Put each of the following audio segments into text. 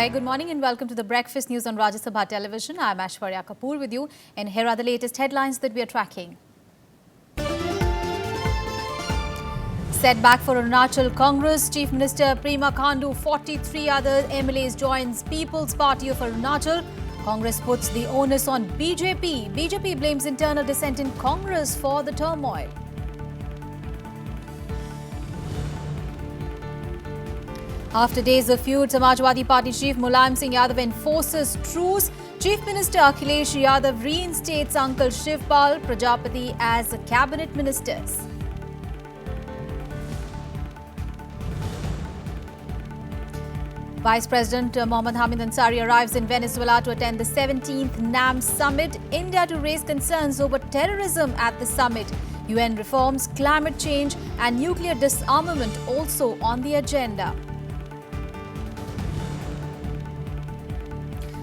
Very good morning and welcome to the Breakfast News on Rajya Sabha television. I am Aishwarya Kapoor with you, and here are the latest headlines that we are tracking. Setback for Arunachal Congress. Chief Minister Prema Khandu, 43 other MLAs joins People's Party of Arunachal. Congress puts the onus on BJP. BJP blames internal dissent in Congress for the turmoil. After days of feud, Samajwadi Party Chief Mulayam Singh Yadav enforces truce. Chief Minister Akhilesh Yadav reinstates Uncle Shivpal Prajapati as cabinet ministers. Vice President Mohammad Hamid Ansari arrives in Venezuela to attend the 17th NAM summit. India to raise concerns over terrorism at the summit. UN reforms, climate change and nuclear disarmament also on the agenda.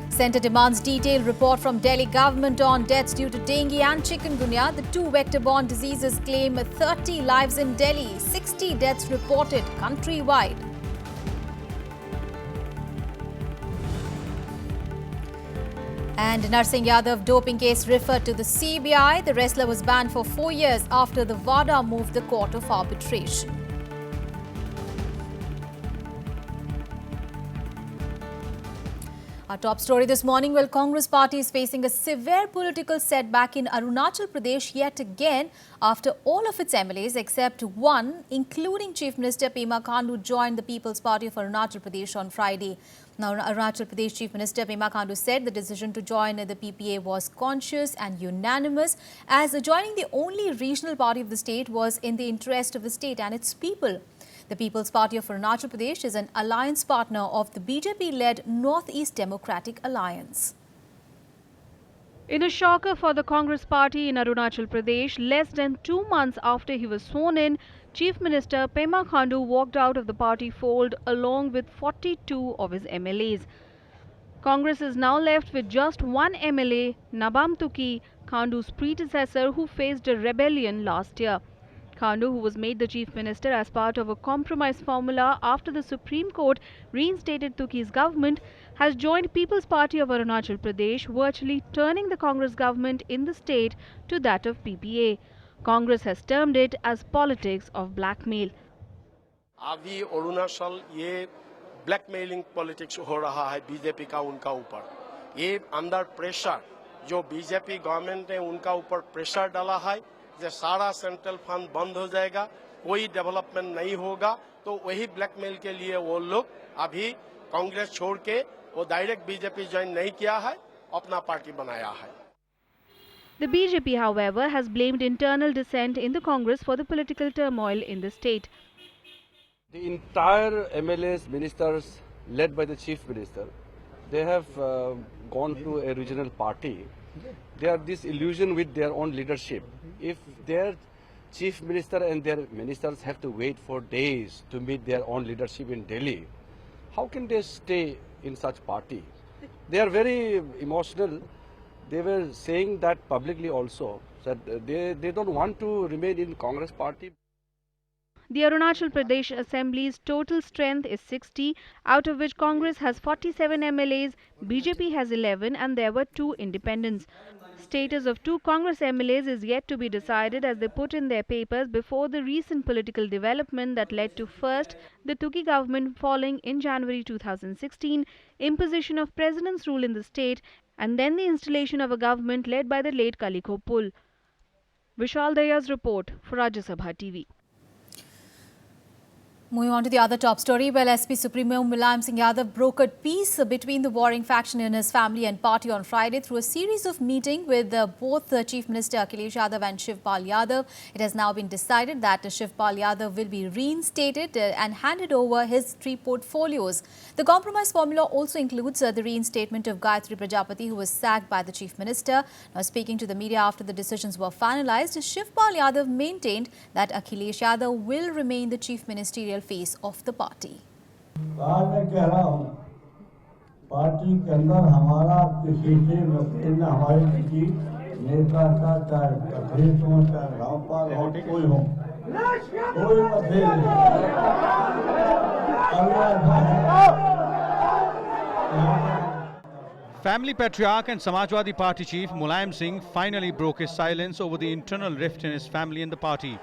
Centre demands detailed report from Delhi government on deaths due to dengue and chikungunya. The two vector-borne diseases claim 30 lives in Delhi, 60 deaths reported countrywide. And Narsingh Yadav doping case referred to the CBI. The wrestler was banned for 4 years after the WADA moved the court of arbitration. Our top story this morning, well, Congress party is facing a severe political setback in Arunachal Pradesh yet again after all of its MLAs except one, including Chief Minister Pema Khandu, joined the People's Party of Arunachal Pradesh on Friday. Now, Arunachal Pradesh Chief Minister Pema Khandu said the decision to join the PPA was conscious and unanimous, as joining the only regional party of the state was in the interest of the state and its people. The People's Party of Arunachal Pradesh is an alliance partner of the BJP-led North-East Democratic Alliance. In a shocker for the Congress party in Arunachal Pradesh, less than 2 months after he was sworn in, Chief Minister Pema Khandu walked out of the party fold along with 42 of his MLAs. Congress is now left with just one MLA, Nabam Tuki, Khandu's predecessor, who faced a rebellion last year. Khandu, who was made the Chief Minister as part of a compromise formula after the Supreme Court reinstated Tuki's government, has joined People's Party of Arunachal Pradesh, virtually turning the Congress government in the state to that of PPA. Congress has termed it as politics of blackmail. अभी अरुणाचल ये blackmailing politics हो रहा है BJP का उनका ऊपर. ये under pressure जो बीजेपी गवर्नमेंट ने उनका ऊपर प्रेशर डाला है कि सारा सेंट्रल फंड बंद हो जाएगा, कोई डेवलपमेंट नहीं होगा, तो वही ब्लैकमेल के लिए वो लोग अभी कांग्रेस छोड़ के वो डायरेक्ट बीजेपी ज्वाइन नहीं किया है, अपना पार्टी बनाया है. The BJP, however, has blamed internal dissent in the Congress for the political turmoil in the state. The entire MLAs, ministers, led by the Chief Minister, they have gone to a regional party. They have this illusion with their own leadership. If their Chief Minister and their ministers have to wait for days to meet their own leadership in Delhi, how can they stay in such party? They are very emotional. They were saying that publicly also, that they don't want to remain in Congress party. The Arunachal Pradesh Assembly's total strength is 60, out of which Congress has 47 MLAs, BJP has 11 and there were 2 independents. Status of 2 Congress MLAs is yet to be decided as they put in their papers before the recent political development that led to first the Tuki government falling in January 2016, imposition of president's rule in the state and then the installation of a government led by the late Kaliko Pul. Vishal Daya's report for Rajya Sabha TV. Moving on to the other top story, well, SP Supremo Mulayam Singh Yadav brokered peace between the warring faction in his family and party on Friday through a series of meetings with both Chief Minister Akhilesh Yadav and Shivpal Yadav. It has now been decided that Shivpal Yadav will be reinstated and handed over his 3 portfolios. The compromise formula also includes the reinstatement of Gayatri Prajapati, who was sacked by the Chief Minister. Now, speaking to the media after the decisions were finalized, Shivpal Yadav maintained that Akhilesh Yadav will remain the Chief Ministerial face of the party. मैं कह रहा हूं, party के अंदर हमारा किसी से मतभेद न, हमारे किसी नेता का चाहे अध्यक्ष हो, चाहे रामपाल हो, कोई हो, कोई मतभेद नहीं. Family patriarch and Samajwadi Party chief Mulayam Singh finally broke his silence over the internal rift in his family and the party.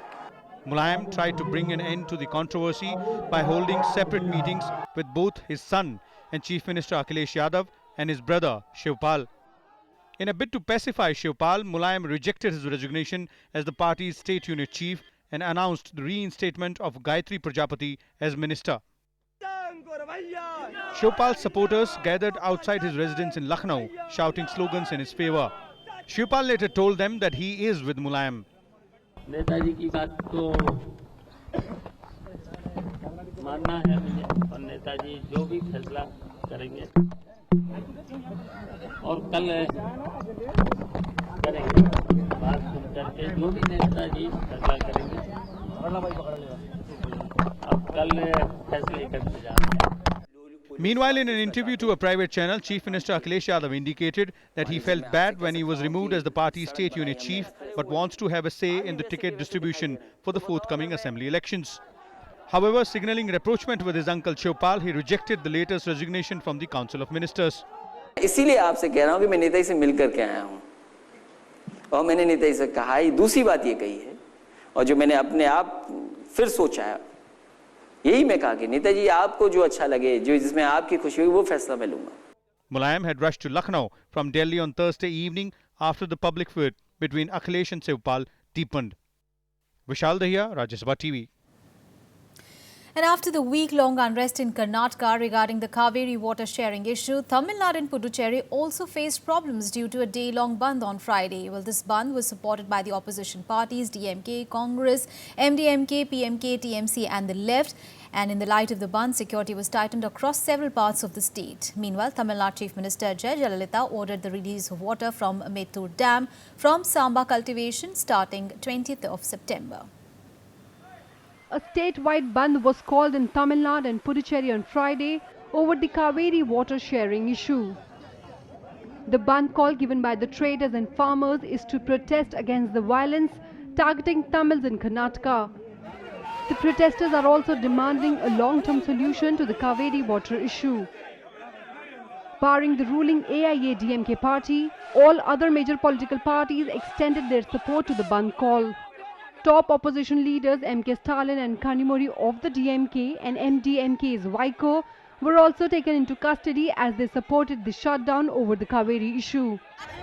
Mulayam tried to bring an end to the controversy by holding separate meetings with both his son and Chief Minister Akhilesh Yadav and his brother Shivpal. In a bid to pacify Shivpal, Mulayam rejected his resignation as the party's state unit chief and announced the reinstatement of Gayatri Prajapati as minister. Shivpal's supporters gathered outside his residence in Lucknow, shouting slogans in his favour. Shivpal later told them that he is with Mulayam. Netaji की बात तो मानना है मुझे और नेताजी जो भी फैसला करेंगे और कल करेंगे बात सुन करके जो भी नेताजी फैसला करेंगे अब कल फैसले करते जा रहे हैं. Meanwhile, in an interview to a private channel, Chief Minister Akhilesh Yadav indicated that he felt bad when he was removed as the party's state unit chief, but wants to have a say in the ticket distribution for the forthcoming assembly elections. However, signalling rapprochement with his uncle Shivpal, he rejected the latest resignation from the Council of Ministers. इसीलिए आपसे कह रहा हूं कि मैं नेताजी से मिलकर के आया हूं और मैंने नेताजी से कहा ही दूसरी बात ये कही है और जो मैंने अपने आप फिर सोचा है यही मैं कहा कि नेताजी आपको जो अच्छा लगे जो जिसमें आपकी खुशी हुई वो फैसला मैं लूंगा. Mulayam had rushed to Lucknow from Delhi on Thursday evening after the public feud between Akhilesh and Shivpal deepened. Vishal Dahiya, Rajya Sabha TV. And after the week-long unrest in Karnataka regarding the Kaveri water sharing issue, Tamil Nadu and Puducherry also faced problems due to a day-long bandh on Friday. Well, this bandh was supported by the opposition parties DMK, Congress, MDMK, PMK, TMC and the left. And in the light of the bandh, security was tightened across several parts of the state. Meanwhile, Tamil Nadu Chief Minister Jayalatha ordered the release of water from Mettur Dam from Samba cultivation starting 20th of September. A statewide bandh was called in Tamil Nadu and Puducherry on Friday over the Kaveri water sharing issue. The bandh call given by the traders and farmers is to protest against the violence targeting Tamils in Karnataka. The protesters are also demanding a long-term solution to the Kaveri water issue. Barring the ruling AIA-DMK party, all other major political parties extended their support to the bandh call. Top opposition leaders M.K. Stalin and Kanimuri of the DMK and MDMK's Vaiko were also taken into custody as they supported the shutdown over the Kaveri issue.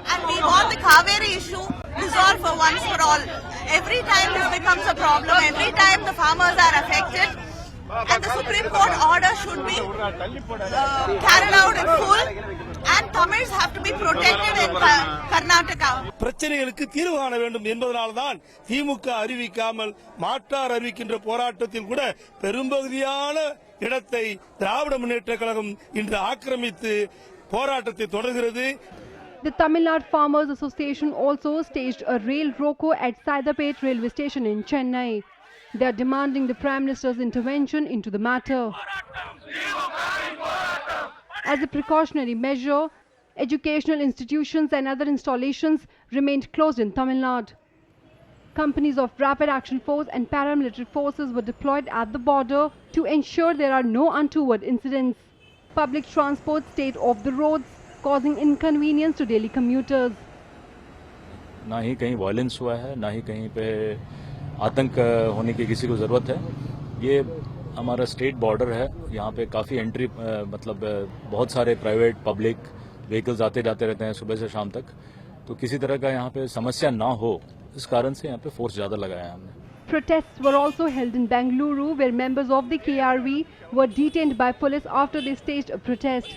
And we want the Kaveri issue resolved for once for all. Every time this becomes a problem, every time the farmers are affected, and the Supreme Court order should be carried out in full, and Tamils have to be protected in Karnataka. பிரச்சனைகளுக்கு தீர்வு காண வேண்டும் என்பதனால்தான் திமுக அறிவிக்காமல் மாற்றார் அறிவிக்கின்ற போராட்டத்தில் கூட பெரும்பகுதியான இடத்தை திராவிட முன்னேற்றக் கழகம் இன்று ஆக்கிரமித்து போராட்டத்தை தொடர்கிறது. The Tamil Nadu Farmers Association also staged a rail roko at Saidapet railway station in Chennai. They are demanding the Prime Minister's intervention into the matter. As a precautionary measure, educational institutions and other installations remained closed in Tamil Nadu. Companies of Rapid Action Force and paramilitary forces were deployed at the border to ensure there are no untoward incidents. Public transport stayed off the roads, causing inconvenience to daily commuters. ना ही कहीं violence हुआ है, ना ही कहीं पे आतंक होने की किसी को जरूरत है. ये हमारा स्टेट बॉर्डर है, यहाँ पे काफी एंट्री मतलब बहुत सारे प्राइवेट पब्लिक व्हीकल्स आते जाते रहते हैं सुबह से शाम तक, तो किसी तरह का यहाँ पे समस्या ना हो इस कारण से यहाँ पे फोर्स ज्यादा लगाया है हमने. Protests were also held in Bengaluru, where members of the KRV were detained by police after they staged a protest.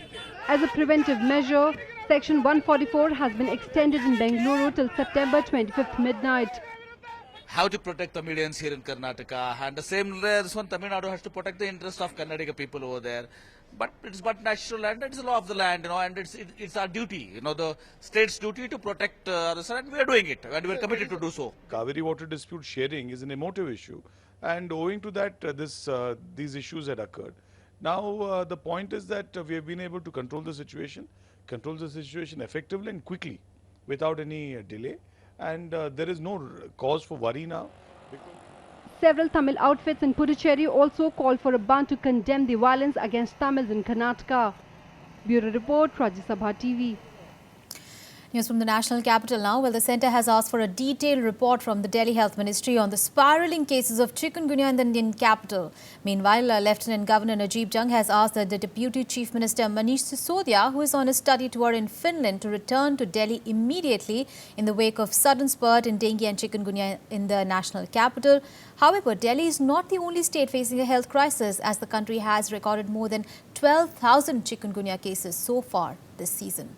As a preventive measure, Section 144 has been extended in Bengaluru till September 25th midnight. How to protect Tamilians here in Karnataka, and the same this one Tamil Nadu has to protect the interest of Karnataka people over there. But it's but natural land, it's the law of the land, and it's our duty, the state's duty to protect the land, and we are doing it, and we are committed to do so. Kaveri water dispute sharing is an emotive issue, and owing to that, these issues had occurred. Now the point is that we have been able to control the situation effectively and quickly, without any delay, and there is no cause for worry now. Several Tamil outfits in Puducherry also called for a ban to condemn the violence against Tamils in Karnataka. Bureau Report, Rajya Sabha TV. News from the national capital now. Well, the centre has asked for a detailed report from the Delhi Health Ministry on the spiralling cases of chikungunya in the Indian capital. Meanwhile, Lieutenant Governor Najib Jung has asked the Deputy Chief Minister Manish Sisodia, who is on a study tour in Finland, to return to Delhi immediately in the wake of sudden spurt in dengue and chikungunya in the national capital. However, Delhi is not the only state facing a health crisis, as the country has recorded more than 12,000 chikungunya cases so far this season.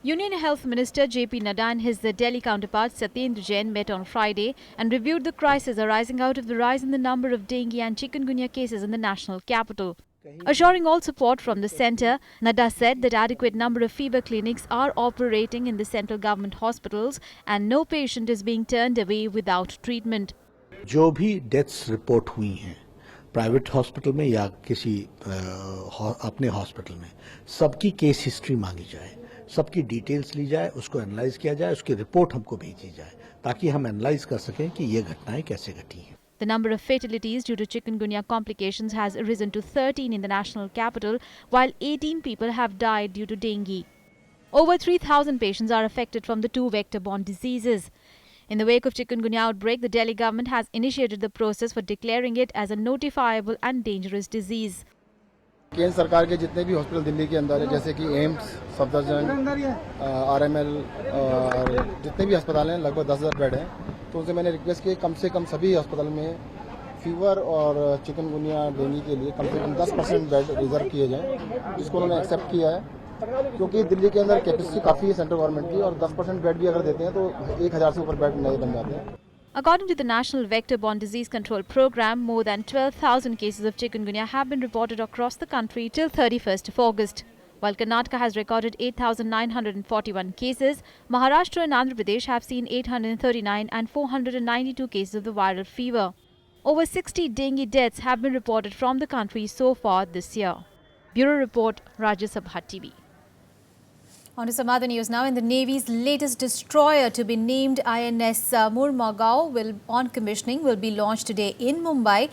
Union Health Minister J.P. Nadda and his Delhi counterpart Satyendra Jain met on Friday and reviewed the crisis arising out of the rise in the number of dengue and chikungunya cases in the national capital. Assuring all support from the centre, Nadda said that adequate number of fever clinics are operating in the central government hospitals and no patient is being turned away without treatment. जो भी deaths report हुई हैं private hospital में या किसी अपने hospital में, सबकी केस हिस्ट्री मांगी जाए, सबकी डिटेल्स ली जाए, उसको एनालाइज किया जाए, उसकी रिपोर्ट हमको भेजी जाए ताकि हम एनालाइज कर सकें कि ये घटनाएं कैसे घटी हैं. The number of fatalities due to chikungunya complications has risen to 13 in the national capital, while 18 people have died due to dengue. Over 3,000 patients are affected from the two vector-borne diseases. In the wake of chikungunya outbreak, the Delhi government has initiated the process for declaring it as a notifiable and dangerous disease. केंद्र सरकार के जितने भी hospital Delhi के अंदर है, जैसे कि एम्स, सफदरजंग, आरएमएल और जितने भी अस्पताल हैं, लगभग 10,000 बेड हैं, तो उनसे मैंने रिक्वेस्ट की कम से कम सभी अस्पताल में फीवर और चिकनगुनिया डेंगू के लिए कम से कम 10% बेड रिजर्व किए जाएं, जिसको उन्होंने एक्सेप्ट किया है, क्योंकि दिल्ली के अंदर कैपेसिटी काफ़ी है सेंट्रल गवर्नमेंट की, और 10% बेड भी अगर देते हैं तो 1,000 से ऊपर बेड नए बन जाते हैं. According to the National Vector-Borne Disease Control Programme, more than 12,000 cases of chikungunya have been reported across the country till 31st of August. While Karnataka has recorded 8,941 cases, Maharashtra and Andhra Pradesh have seen 839 and 492 cases of the viral fever. Over 60 dengue deaths have been reported from the country so far this year. Bureau Report, Rajya Sabha TV. On to some other news now. In the Navy's latest destroyer to be named INS Murmagaon on commissioning will be launched today in Mumbai.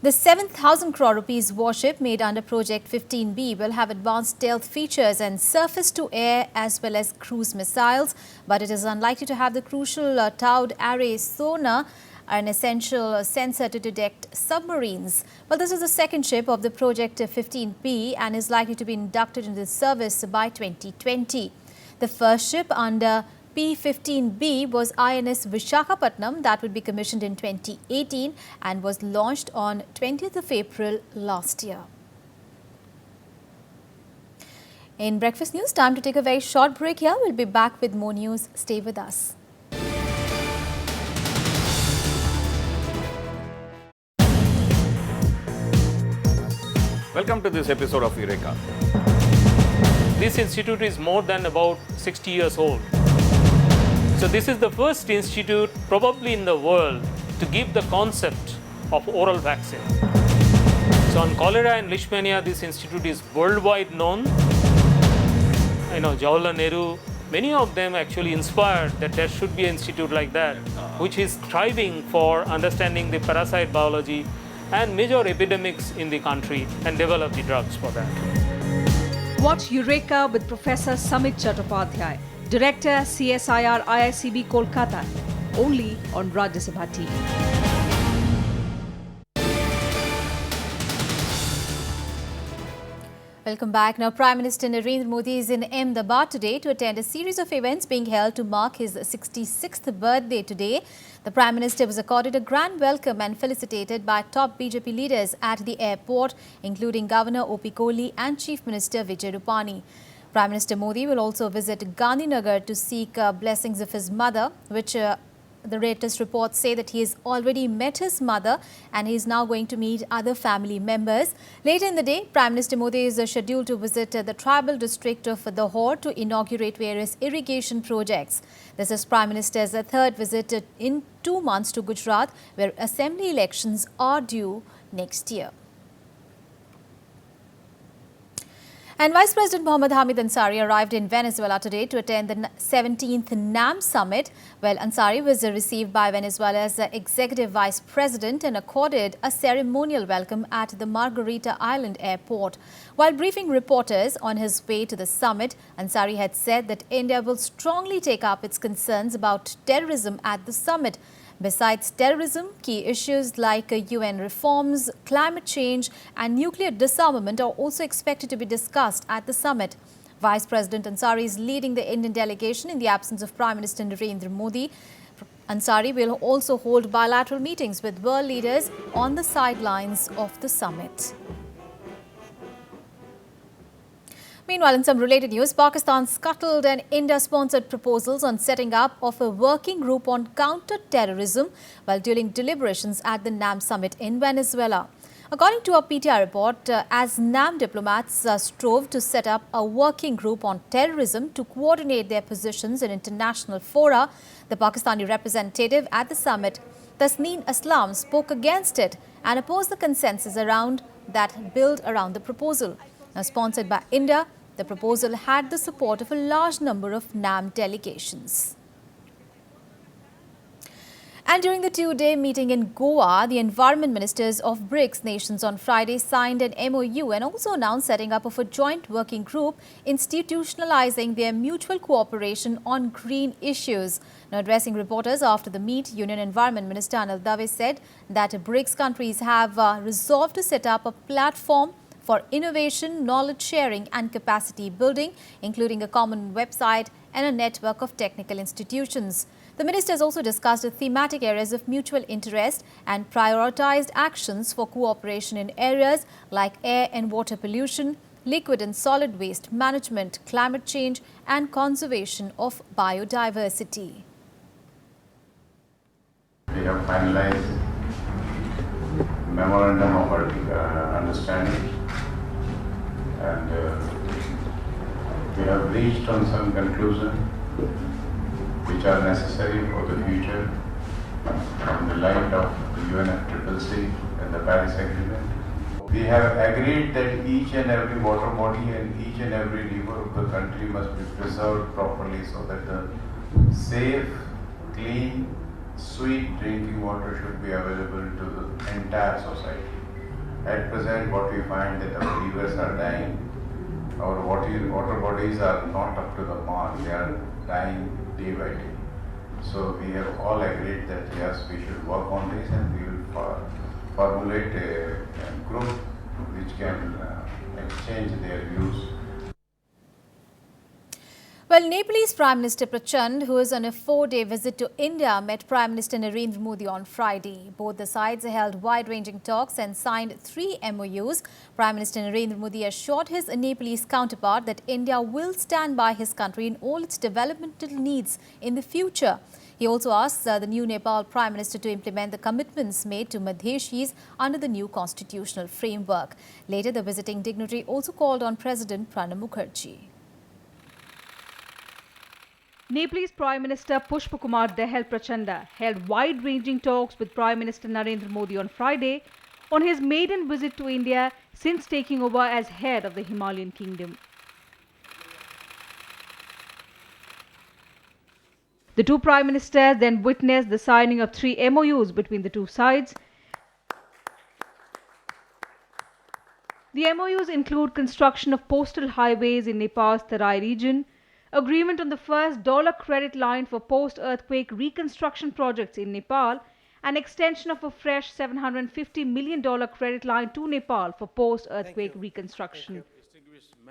The 7,000 crore rupees warship made under Project 15B will have advanced stealth features and surface-to-air as well as cruise missiles, but it is unlikely to have the crucial towed array sonar, an essential sensor to detect submarines. Well, this is the second ship of the Project 15B and is likely to be inducted into service by 2020. The first ship under P-15B was INS Vishakhapatnam that would be commissioned in 2018 and was launched on 20th of April last year. In Breakfast News, time to take a very short break here. We'll be back with more news. Stay with us. Welcome to this episode of Eureka. This institute is more than about 60 years old. So this is the first institute probably in the world to give the concept of oral vaccine. So on cholera and leishmania, this institute is worldwide known. Jawaharlal Nehru, many of them actually inspired that there should be an institute like that, which is striving for understanding the parasite biology and major epidemics in the country and develop the drugs for that. Watch Eureka with Professor Samit Chattopadhyay, Director CSIR IICB Kolkata, only on Rajya Sabha TV. Welcome back. Now, Prime Minister Narendra Modi is in Ahmedabad today to attend a series of events being held to mark his 66th birthday today. The Prime Minister was accorded a grand welcome and felicitated by top BJP leaders at the airport, including Governor O.P. Kohli and Chief Minister Vijay Rupani. Prime Minister Modi will also visit Gandhinagar to seek blessings of his mother, which the latest reports say that he has already met his mother and he is now going to meet other family members. Later in the day, Prime Minister Modi is scheduled to visit the tribal district of Dahod to inaugurate various irrigation projects. This is Prime Minister's third visit in 2 months to Gujarat, where assembly elections are due next year. And Vice President Mohammad Hamid Ansari arrived in Venezuela today to attend the 17th NAM summit. Well, Ansari was received by Venezuela's Executive Vice President and accorded a ceremonial welcome at the Margarita Island airport. While briefing reporters on his way to the summit, Ansari had said that India will strongly take up its concerns about terrorism at the summit. Besides terrorism, key issues like UN reforms, climate change and nuclear disarmament are also expected to be discussed at the summit. Vice President Ansari is leading the Indian delegation in the absence of Prime Minister Narendra Modi. Ansari will also hold bilateral meetings with world leaders on the sidelines of the summit. Meanwhile, in some related news, Pakistan scuttled an India-sponsored proposals on setting up of a working group on counter-terrorism while during deliberations at the NAM summit in Venezuela. According to a PTI report, as NAM diplomats strove to set up a working group on terrorism to coordinate their positions in international fora, the Pakistani representative at the summit, Tasneem Aslam, spoke against it and opposed the consensus around that built around the proposal. Now, sponsored by India, the proposal had the support of a large number of NAM delegations. And during the two-day meeting in Goa, the environment ministers of BRICS nations on Friday signed an MOU and also announced setting up of a joint working group institutionalizing their mutual cooperation on green issues. Now, addressing reporters after the meet, Union Environment Minister Anil Dave said that BRICS countries have resolved to set up a platform for innovation, knowledge sharing and capacity building, including a common website and a network of technical institutions. The ministers also discussed the thematic areas of mutual interest and prioritized actions for cooperation in areas like air and water pollution, liquid and solid waste management, climate change and conservation of biodiversity. We have finalized memorandum of understanding and we have reached on some conclusion which are necessary for the future in the light of the UNFCCC and the Paris Agreement. We have agreed that each and every water body and each and every river of the country must be preserved properly so that the safe, clean, sweet drinking water should be available to the entire society. At present, what we find that our rivers are dying, our water bodies are not up to the mark, they are dying day by day. So we have all agreed that yes, we should work on this and we will formulate a group which can exchange their views. Well, Nepalese Prime Minister Prachand, who is on a 4-day visit to India, met Prime Minister Narendra Modi on Friday. Both the sides held wide-ranging talks and signed 3 MOUs. Prime Minister Narendra Modi assured his Nepalese counterpart that India will stand by his country in all its developmental needs in the future. He also asked the new Nepal Prime Minister to implement the commitments made to Madheshis under the new constitutional framework. Later, the visiting dignitary also called on President Pranab Mukherjee. Nepalese Prime Minister Pushpakumar Dahal Prachanda held wide-ranging talks with Prime Minister Narendra Modi on Friday on his maiden visit to India since taking over as head of the Himalayan kingdom. The two Prime Ministers then witnessed the signing of 3 MOUs between the two sides. The MOUs include construction of postal highways in Nepal's Tarai region, agreement on the first dollar credit line for post-earthquake reconstruction projects in Nepal, and extension of a fresh $750 million credit line to Nepal for post-earthquake reconstruction.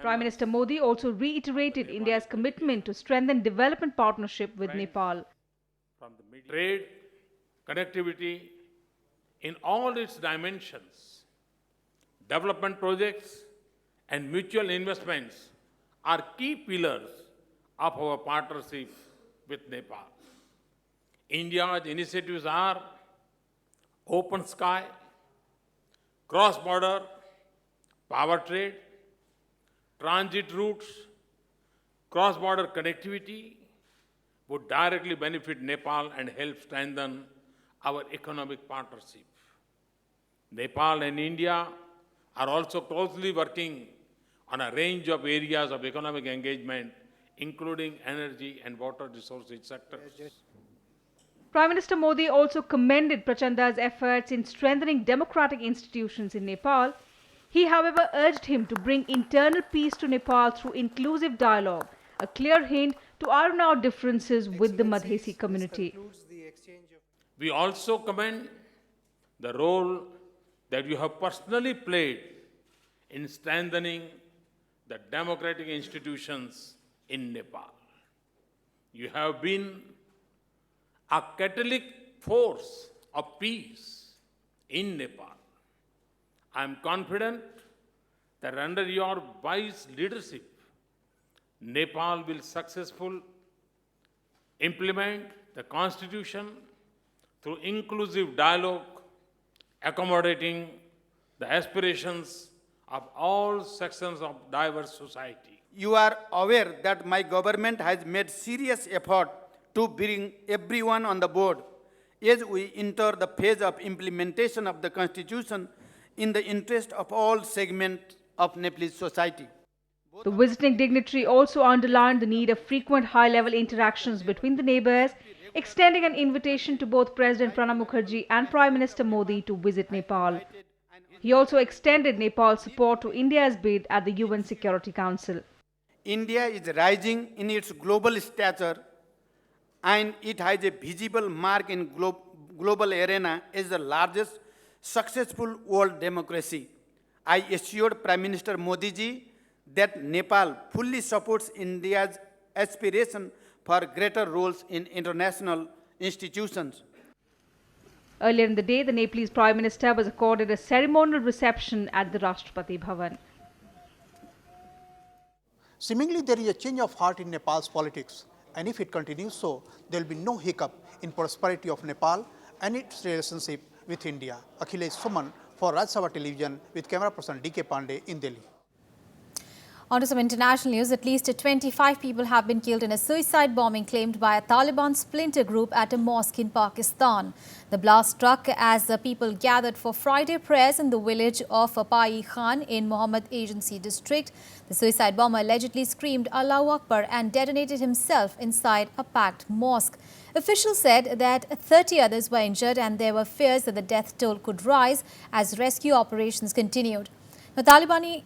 Prime Minister Modi also reiterated India's commitment to strengthen development partnership with Nepal. Trade, connectivity in all its dimensions, development projects and mutual investments are key pillars of our partnership with Nepal. India's initiatives are open sky, cross-border, power trade, transit routes, cross-border connectivity would directly benefit Nepal and help strengthen our economic partnership. Nepal and India are also closely working on a range of areas of economic engagement, including energy and water resources sectors. Prime Minister Modi also commended Prachanda's efforts in strengthening democratic institutions in Nepal. He, however, urged him to bring internal peace to Nepal through inclusive dialogue, a clear hint to iron out differences with the Madhesi community. We also commend the role that you have personally played in strengthening the democratic institutions in Nepal. You have been a catalytic force of peace in Nepal. I am confident that under your wise leadership, Nepal will successfully implement the Constitution through inclusive dialogue, accommodating the aspirations of all sections of diverse society. You are aware that my government has made serious effort to bring everyone on the board as we enter the phase of implementation of the Constitution in the interest of all segments of Nepalese society. The visiting dignitary also underlined the need of frequent high-level interactions between the neighbours, extending an invitation to both President Pranab Mukherjee and Prime Minister Modi to visit Nepal. He also extended Nepal's support to India's bid at the UN Security Council. India is rising in its global stature and it has a visible mark in global arena as the largest successful world democracy. I assured Prime Minister Modi ji that Nepal fully supports India's aspiration for greater roles in international institutions. Earlier in the day, the Nepalese Prime Minister was accorded a ceremonial reception at the Rashtrapati Bhavan. Seemingly, there is a change of heart in Nepal's politics, and if it continues so, there will be no hiccup in prosperity of Nepal and its relationship with India. Akhilesh Suman for Rajya Sabha Television with camera person D.K. Pandey in Delhi. On to some international news. At least 25 people have been killed in a suicide bombing claimed by a Taliban splinter group at a mosque in Pakistan. The blast struck as the people gathered for Friday prayers in the village of Pai Khan in Mohammed Agency district. The suicide bomber allegedly screamed Allahu Akbar and detonated himself inside a packed mosque. Officials said that 30 others were injured and there were fears that the death toll could rise as rescue operations continued. The Taliban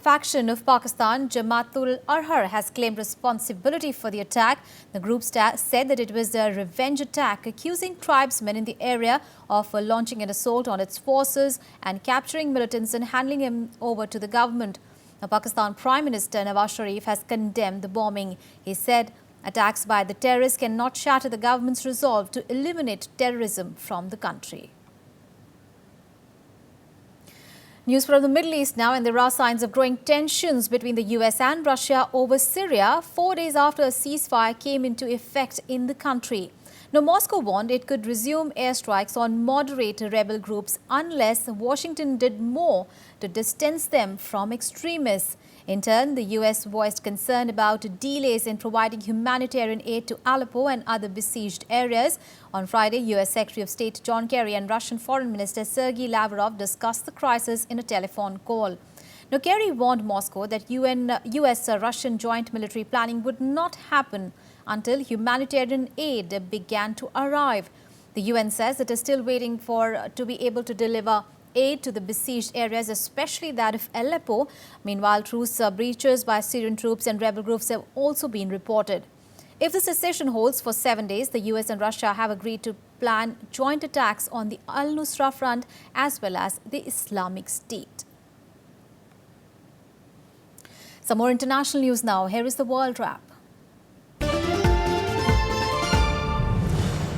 faction of Pakistan, Jamaat-ul-Ahrar, has claimed responsibility for the attack. The group said that it was a revenge attack, accusing tribesmen in the area of launching an assault on its forces and capturing militants and handing them over to the government. The Pakistan Prime Minister Nawaz Sharif has condemned the bombing. He said attacks by the terrorists cannot shatter the government's resolve to eliminate terrorism from the country. News from the Middle East now, and there are signs of growing tensions between the US and Russia over Syria 4 days after a ceasefire came into effect in the country. Now, Moscow warned it could resume airstrikes on moderate rebel groups unless Washington did more to distance them from extremists. In turn, the US voiced concern about delays in providing humanitarian aid to Aleppo and other besieged areas. On Friday, US Secretary of State John Kerry and Russian Foreign Minister Sergei Lavrov discussed the crisis in a telephone call. Now, Kerry warned Moscow that US-Russian joint military planning would not happen until humanitarian aid began to arrive. The UN says it is still waiting to be able to deliver aid to the besieged areas, especially that of Aleppo. Meanwhile, truce breaches by Syrian troops and rebel groups have also been reported. If the cessation holds for 7 days, the US and Russia have agreed to plan joint attacks on the Al-Nusra Front as well as the Islamic State. Some more international news now. Here is the World Wrap.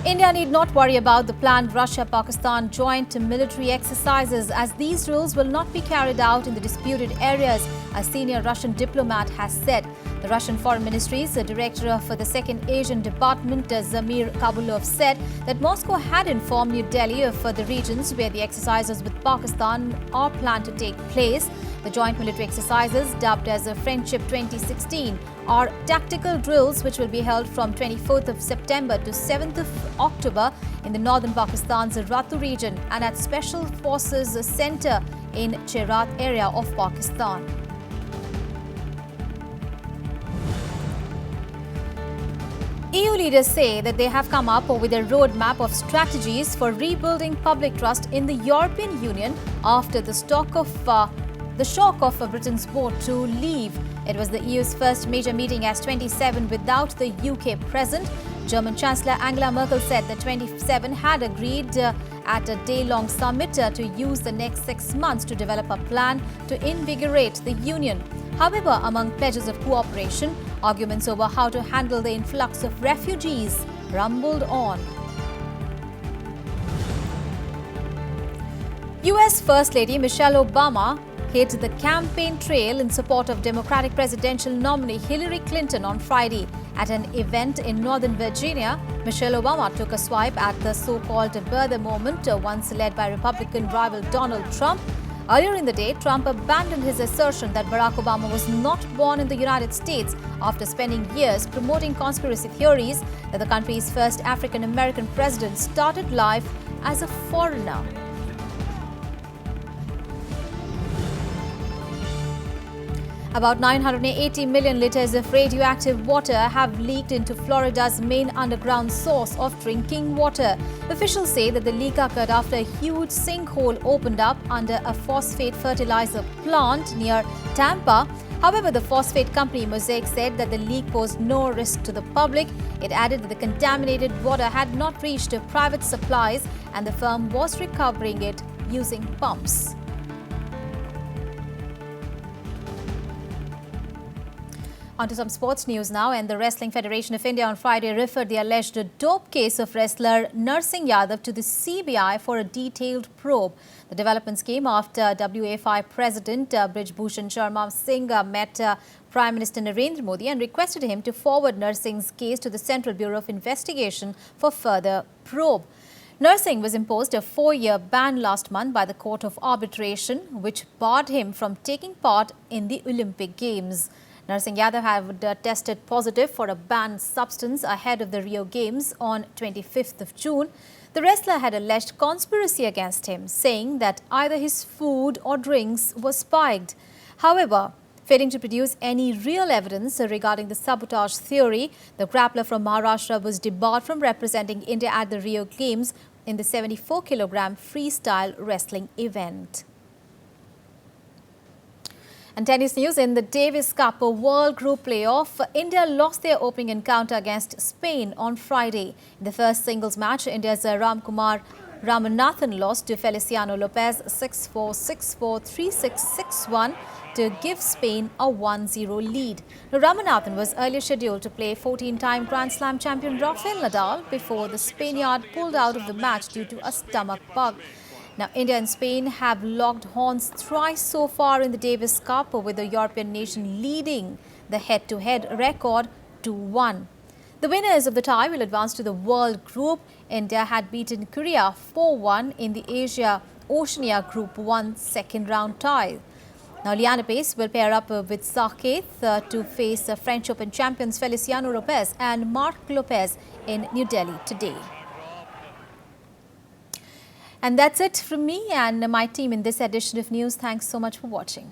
India need not worry about the planned Russia-Pakistan joint military exercises, as these drills will not be carried out in the disputed areas, a senior Russian diplomat has said. The Russian Foreign Ministry's director for the Second Asian Department, Zamir Kabulov, said that Moscow had informed New Delhi of the regions where the exercises with Pakistan are planned to take place. The joint military exercises, dubbed as a Friendship 2016, are tactical drills which will be held from 24th of September to 7th of October in the northern Pakistan's Ratu region and at Special Forces Center in Cherat area of Pakistan. EU leaders say that they have come up with a roadmap of strategies for rebuilding public trust in the European Union after the shock of Britain's vote to leave. It was the EU's first major meeting as 27 without the UK present. German Chancellor Angela Merkel said the 27 had agreed at a day-long summit to use the next 6 months to develop a plan to invigorate the union. However, among pledges of cooperation, arguments over how to handle the influx of refugees rumbled on. US First Lady Michelle Obama hit the campaign trail in support of Democratic presidential nominee Hillary Clinton on Friday. At an event in Northern Virginia, Michelle Obama took a swipe at the so-called birther moment, once led by Republican rival Donald Trump. Earlier in the day, Trump abandoned his assertion that Barack Obama was not born in the United States after spending years promoting conspiracy theories that the country's first African-American president started life as a foreigner. About 980 million litres of radioactive water have leaked into Florida's main underground source of drinking water. Officials say that the leak occurred after a huge sinkhole opened up under a phosphate fertilizer plant near Tampa. However, the phosphate company Mosaic said that the leak posed no risk to the public. It added that the contaminated water had not reached private supplies and the firm was recovering it using pumps. On to some sports news now, and the Wrestling Federation of India on Friday referred the alleged dope case of wrestler Narsingh Yadav to the CBI for a detailed probe. The developments came after WFI President Brij Bhushan Sharma Singh met Prime Minister Narendra Modi and requested him to forward Narsingh's case to the Central Bureau of Investigation for further probe. Narsingh was imposed a 4-year ban last month by the Court of Arbitration, which barred him from taking part in the Olympic Games. Narsingh Yadav had tested positive for a banned substance ahead of the Rio Games on 25th of June. The wrestler had alleged conspiracy against him, saying that either his food or drinks were spiked. However, failing to produce any real evidence regarding the sabotage theory, the grappler from Maharashtra was debarred from representing India at the Rio Games in the 74-kilogram freestyle wrestling event. And tennis news, in the Davis Cup World Group Playoff, India lost their opening encounter against Spain on Friday. In the first singles match, India's Ramkumar Ramanathan lost to Feliciano Lopez 6-4, 6-4, 3-6, 6-1 to give Spain a 1-0 lead. Now, Ramanathan was earlier scheduled to play 14-time Grand Slam champion Rafael Nadal before the Spaniard pulled out of the match due to a stomach bug. Now, India and Spain have locked horns thrice so far in the Davis Cup, with the European nation leading the head-to-head record 2-1. The winners of the tie will advance to the World Group. India had beaten Korea 4-1 in the Asia-Oceania Group 1 second-round tie. Now, Liana Pace will pair up with Saket to face French Open champions Feliciano Lopez and Marc Lopez in New Delhi today. And that's it from me and my team in this edition of news. Thanks so much for watching.